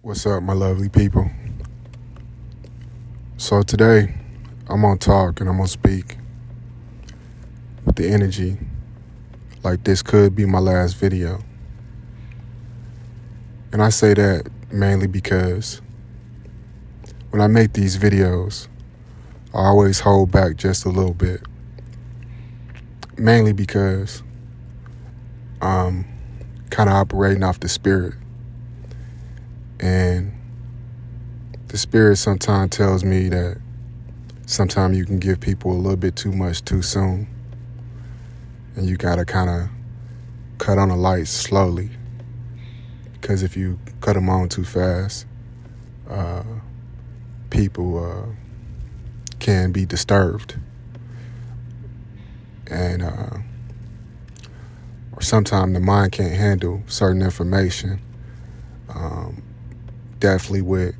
What's up, my lovely people? So today, I'm gonna talk and I'm gonna speak with the energy like this could be my last video. And I say that mainly because when I make these videos, I always hold back just a little bit. Mainly because I'm kind of operating off the spirit. And the spirit sometimes tells me that sometimes you can give people a little bit too much too soon. And you gotta kind of cut on the lights slowly. Because if you cut them on too fast, people can be disturbed. And or sometimes the mind can't handle certain information. Definitely with,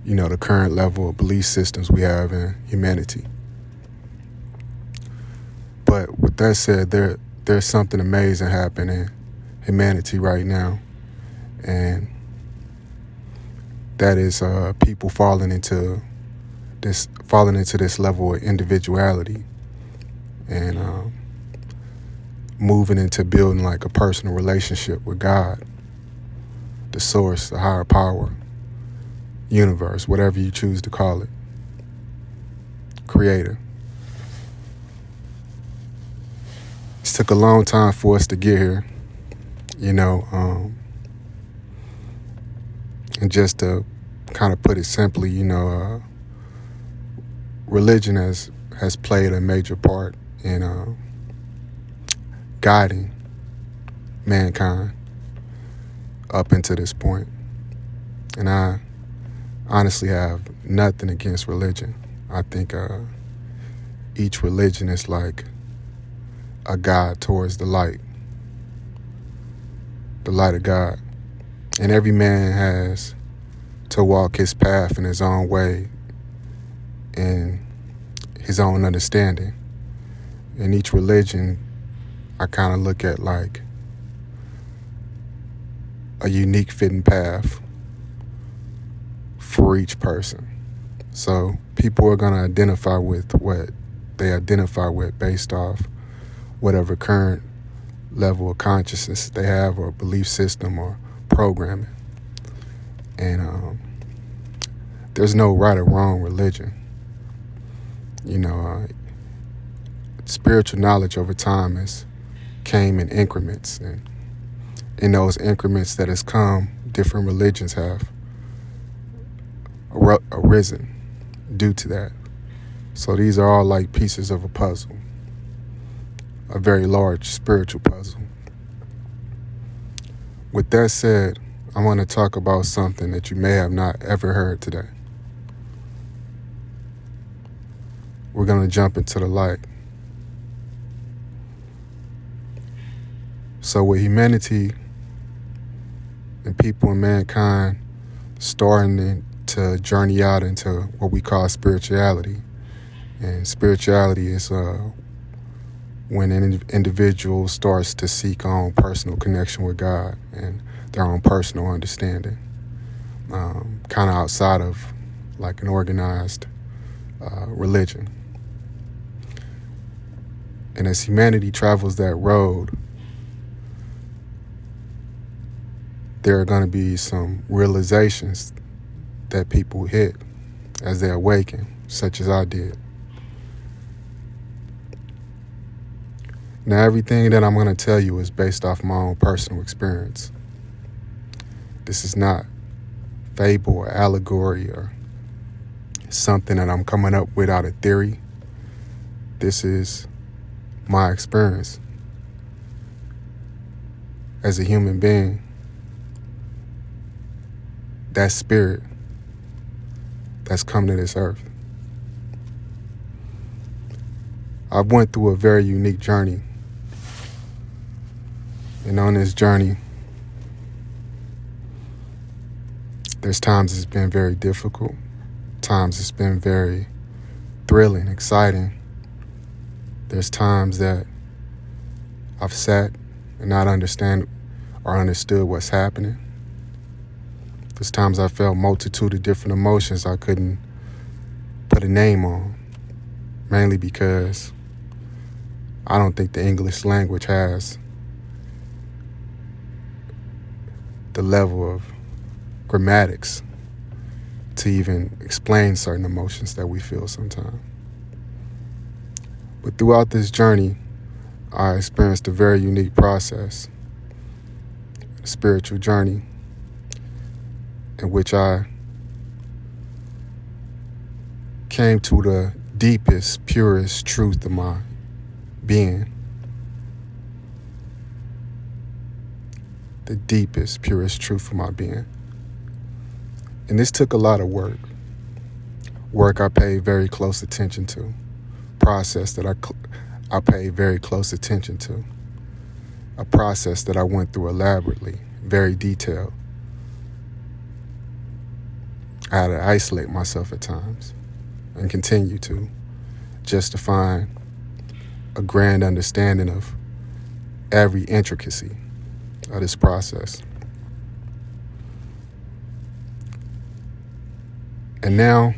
the current level of belief systems we have in humanity. But with that said, there's something amazing happening in humanity right now. And that is people falling into this level of individuality and moving into building like a personal relationship with God, the source, the higher power, universe, whatever you choose to call it, creator. It took a long time for us to get here, and just to kind of put it simply, religion has played a major part in guiding mankind up into this point. And I honestly have nothing against religion. I think each religion is like a guide towards the light of God. And every man has to walk his path in his own way, in his own understanding. In each religion, I kind of look at like a unique fitting path for each person. So people are going to identify with what they identify with based off whatever current level of consciousness they have, or belief system, or programming. And there's no right or wrong religion. Spiritual knowledge over time came in increments, and in those increments that has come, different religions have arisen due to that. So these are all like pieces of a puzzle, a very large spiritual puzzle. With that said, I want to talk about something that you may have not ever heard today. We're going to jump into the light. So with humanity and people and mankind starting to journey out into what we call spirituality. And spirituality is when an individual starts to seek own personal connection with God and their own personal understanding, kind of outside of like an organized religion. And as humanity travels that road, there are going to be some realizations that people hit as they awaken, such as I did. Now, everything that I'm going to tell you is based off my own personal experience. This is not fable or allegory or something that I'm coming up with out of theory. This is my experience as a human being. That spirit that's come to this earth. I've went through a very unique journey. And on this journey, there's times it's been very difficult. Times it's been very thrilling, exciting. There's times that I've sat and not understood what's happening. There's times I felt multitude of different emotions I couldn't put a name on, mainly because I don't think the English language has the level of grammatics to even explain certain emotions that we feel sometimes. But throughout this journey, I experienced a very unique process, a spiritual journey in which I came to the deepest, purest truth of my being. The deepest, purest truth of my being. And this took a lot of work. Work I paid very close attention to. Process that I paid very close attention to. A process that I went through elaborately, very detailed. I had to isolate myself at times and continue to, just to find a grand understanding of every intricacy of this process. And now,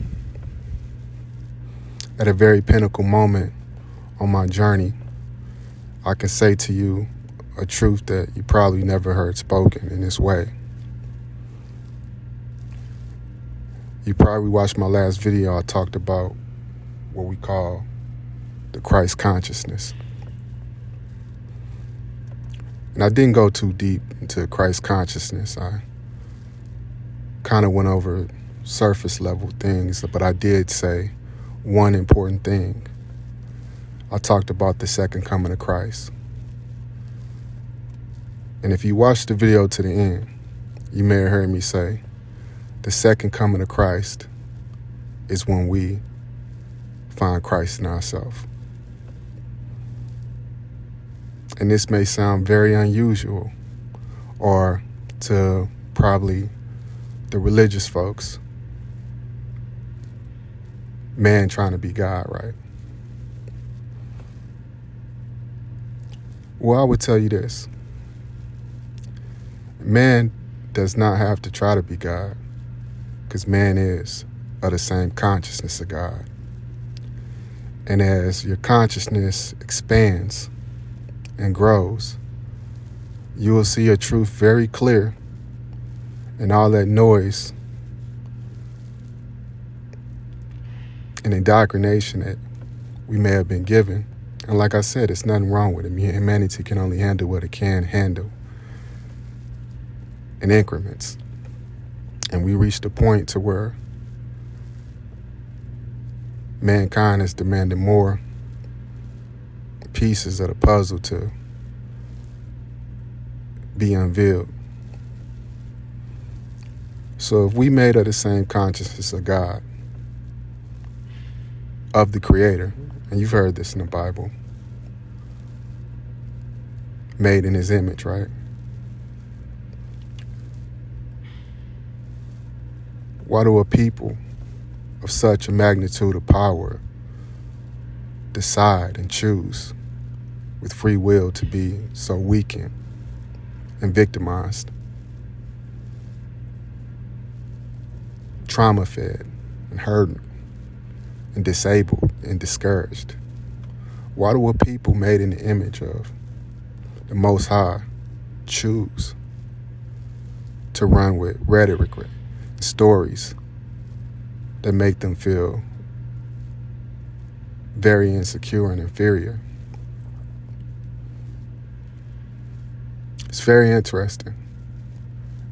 at a very pinnacle moment on my journey, I can say to you a truth that you probably never heard spoken in this way. You probably watched my last video. I talked about what we call the Christ consciousness. And I didn't go too deep into Christ consciousness. I kind of went over surface level things, but I did say one important thing. I talked about the second coming of Christ. And if you watch the video to the end, you may have heard me say, the second coming of Christ is when we find Christ in ourselves. And this may sound very unusual, or to probably the religious folks, man trying to be God, right? Well, I would tell you this. Man does not have to try to be God, because man is of the same consciousness of God. And as your consciousness expands and grows, you will see a truth very clear, and all that noise and indoctrination that we may have been given. And like I said, it's nothing wrong with it. Humanity can only handle what it can handle in increments. And we reached a point to where mankind is demanding more pieces of the puzzle to be unveiled. So if we made of the same consciousness of God, of the Creator, and you've heard this in the Bible, made in His image, right? Why do a people of such a magnitude of power decide and choose with free will to be so weakened and victimized, trauma-fed and hurting and disabled and discouraged? Why do a people made in the image of the Most High choose to run with rhetoric, stories that make them feel very insecure and inferior? It's very interesting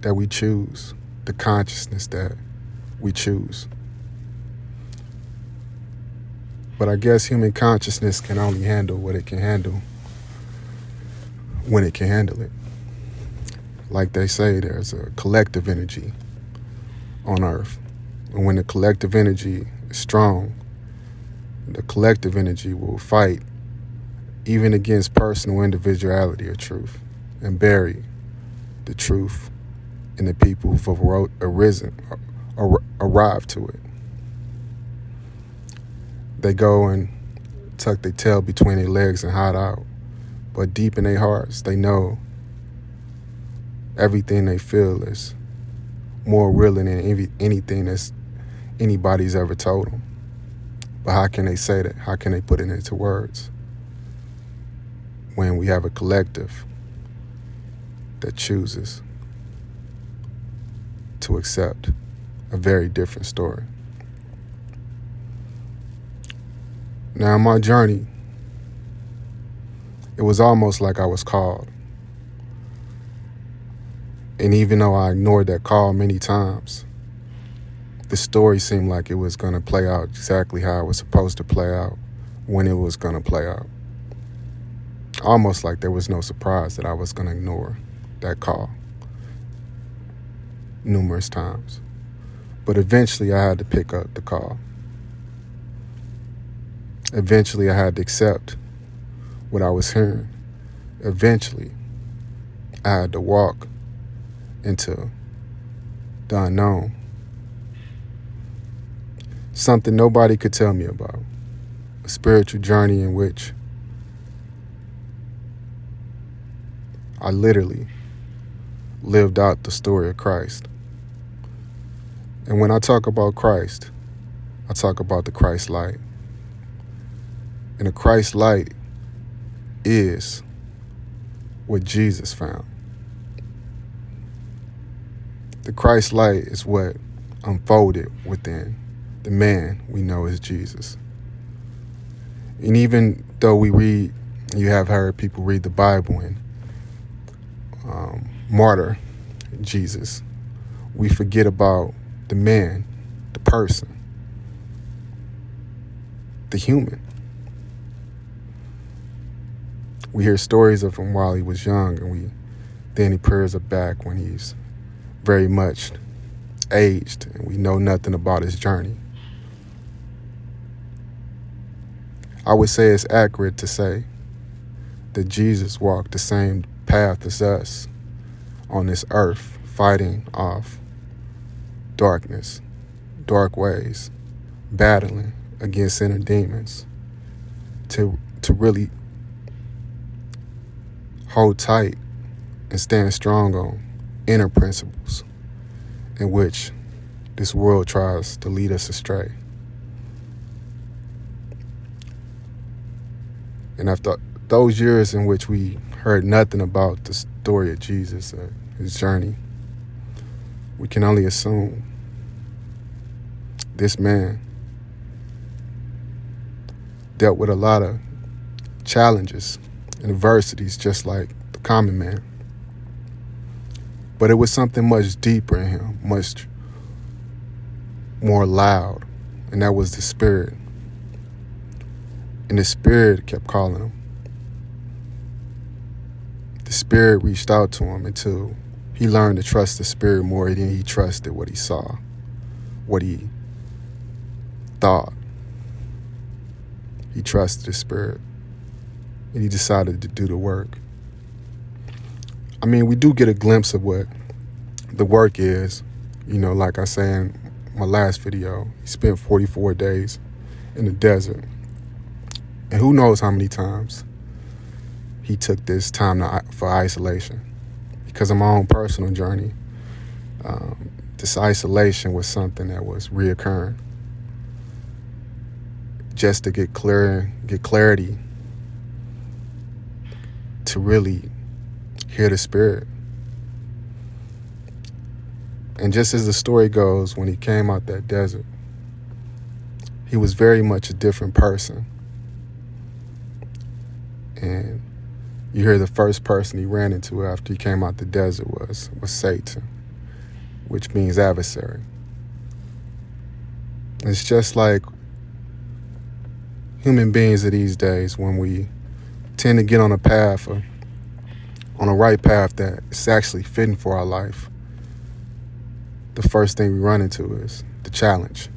that we choose the consciousness that we choose. But I guess human consciousness can only handle what it can handle when it can handle it. Like they say, there's a collective energy on Earth. And when the collective energy is strong, the collective energy will fight even against personal individuality or truth, and bury the truth in the people who've arrived to it. They go and tuck their tail between their legs and hide out. But deep in their hearts, they know everything they feel is more real than anything that's anybody's ever told them. But how can they say that? How can they put it into words when we have a collective that chooses to accept a very different story? Now, in my journey, it was almost like I was called. And even though I ignored that call many times, the story seemed like it was going to play out exactly how it was supposed to play out when it was going to play out. Almost like there was no surprise that I was going to ignore that call numerous times. But eventually I had to pick up the call. Eventually I had to accept what I was hearing. Eventually I had to walk into the unknown. Something nobody could tell me about. A spiritual journey in which I literally lived out the story of Christ. And when I talk about Christ, I talk about the Christ light. And the Christ light is what Jesus found. The Christ light is what unfolded within the man we know as Jesus. And even though you have heard people read the Bible and martyr Jesus, we forget about the man, the person, the human. We hear stories of him while he was young, and then he prayers are back when he's very much aged, and we know nothing about his journey. I would say it's accurate to say that Jesus walked the same path as us on this earth, fighting off darkness, dark ways, battling against inner demons, to really hold tight and stand strong on inner principles in which this world tries to lead us astray. And after those years in which we heard nothing about the story of Jesus and his journey, we can only assume this man dealt with a lot of challenges and adversities just like the common man. But it was something much deeper in him, much more loud, and that was the Spirit. And the Spirit kept calling him. The Spirit reached out to him until he learned to trust the Spirit more than he trusted what he saw, what he thought. He trusted the Spirit, and he decided to do the work. I mean, we do get a glimpse of what the work is. You know, like I said in my last video, he spent 44 days in the desert. And who knows how many times he took this time for isolation. Because of my own personal journey, this isolation was something that was reoccurring. Just to get clarity to really hear the Spirit. And just as the story goes, when he came out that desert, he was very much a different person. And you hear the first person he ran into after he came out the desert was Satan, which means adversary. It's just like human beings of these days, when we tend to get on a right path that is actually fitting for our life, the first thing we run into is the challenge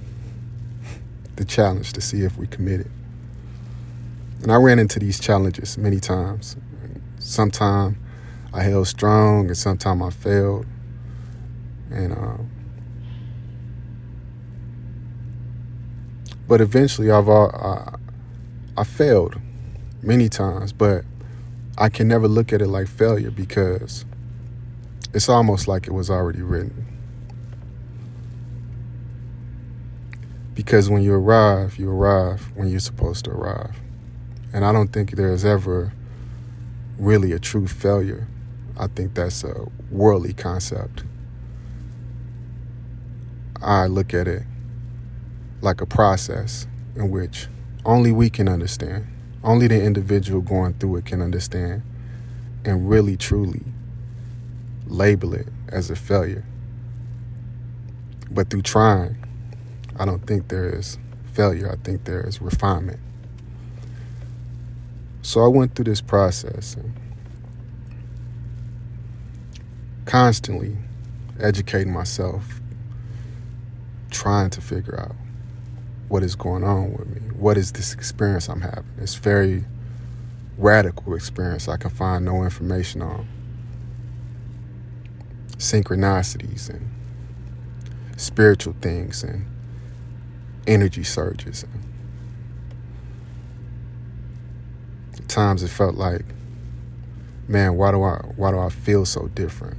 to see if we committed. And I ran into these challenges many times. Sometimes I held strong, and sometimes I failed. And but eventually I failed many times, but I can never look at it like failure, because it's almost like it was already written. Because when you arrive when you're supposed to arrive. And I don't think there's ever really a true failure. I think that's a worldly concept. I look at it like a process in which only we can understand. Only the individual going through it can understand and really, truly label it as a failure. But through trying, I don't think there is failure. I think there is refinement. So I went through this process and constantly educating myself, trying to figure out what is going on with me. What is this experience I'm having? It's very radical experience I can find no information on. Synchronicities and spiritual things and energy surges. And at times it felt like, man, why do I feel so different?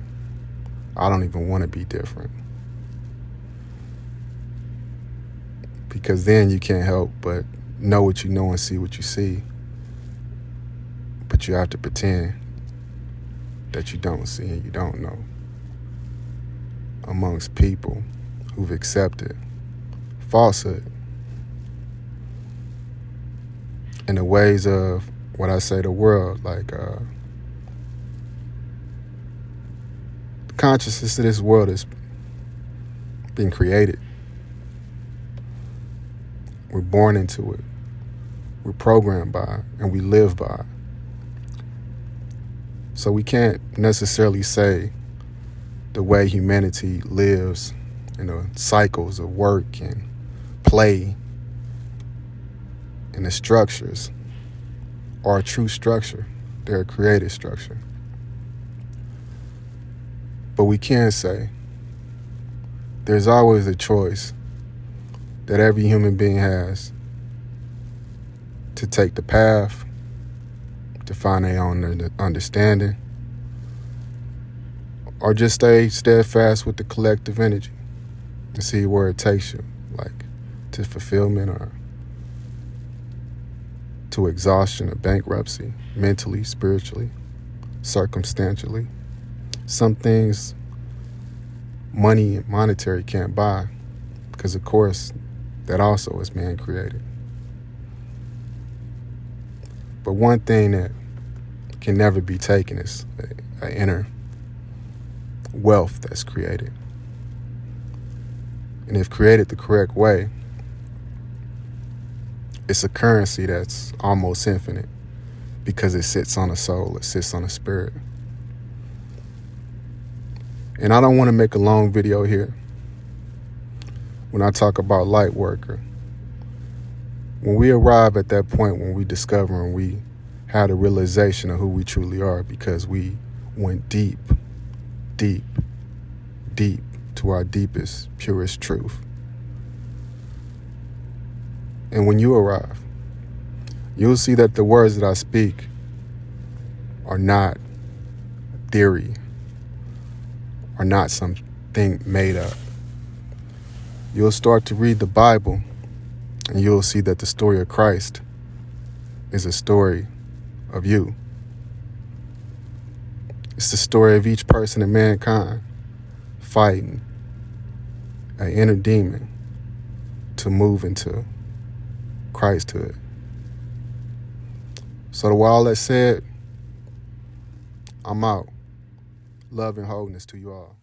I don't even want to be different. Because then you can't help but know what you know and see what you see. But you have to pretend that you don't see and you don't know. Amongst people who've accepted falsehood in the ways of what I say the world, like the consciousness of this world has been created. We're born into it. We're programmed by it, and we live by it. So we can't necessarily say the way humanity lives in the cycles of work and play and the structures are a true structure. They're a created structure. But we can say there's always a choice that every human being has to take the path, to find their own understanding, or just stay steadfast with the collective energy and see where it takes you, like to fulfillment or to exhaustion or bankruptcy, mentally, spiritually, circumstantially. Some things money and monetary can't buy because, of course, that also is man-created. But one thing that can never be taken is an inner wealth that's created. And if created the correct way, it's a currency that's almost infinite because it sits on a soul, it sits on a spirit. And I don't want to make a long video here when I talk about light worker. When we arrive at that point, when we discover and we had a realization of who we truly are because we went deep, deep, deep to our deepest, purest truth. And when you arrive, you'll see that the words that I speak are not theory, are not something made up. You'll start to read the Bible and you'll see that the story of Christ is a story of you. It's the story of each person in mankind fighting an inner demon to move into Christhood. So with all that said, I'm out. Love and wholeness to you all.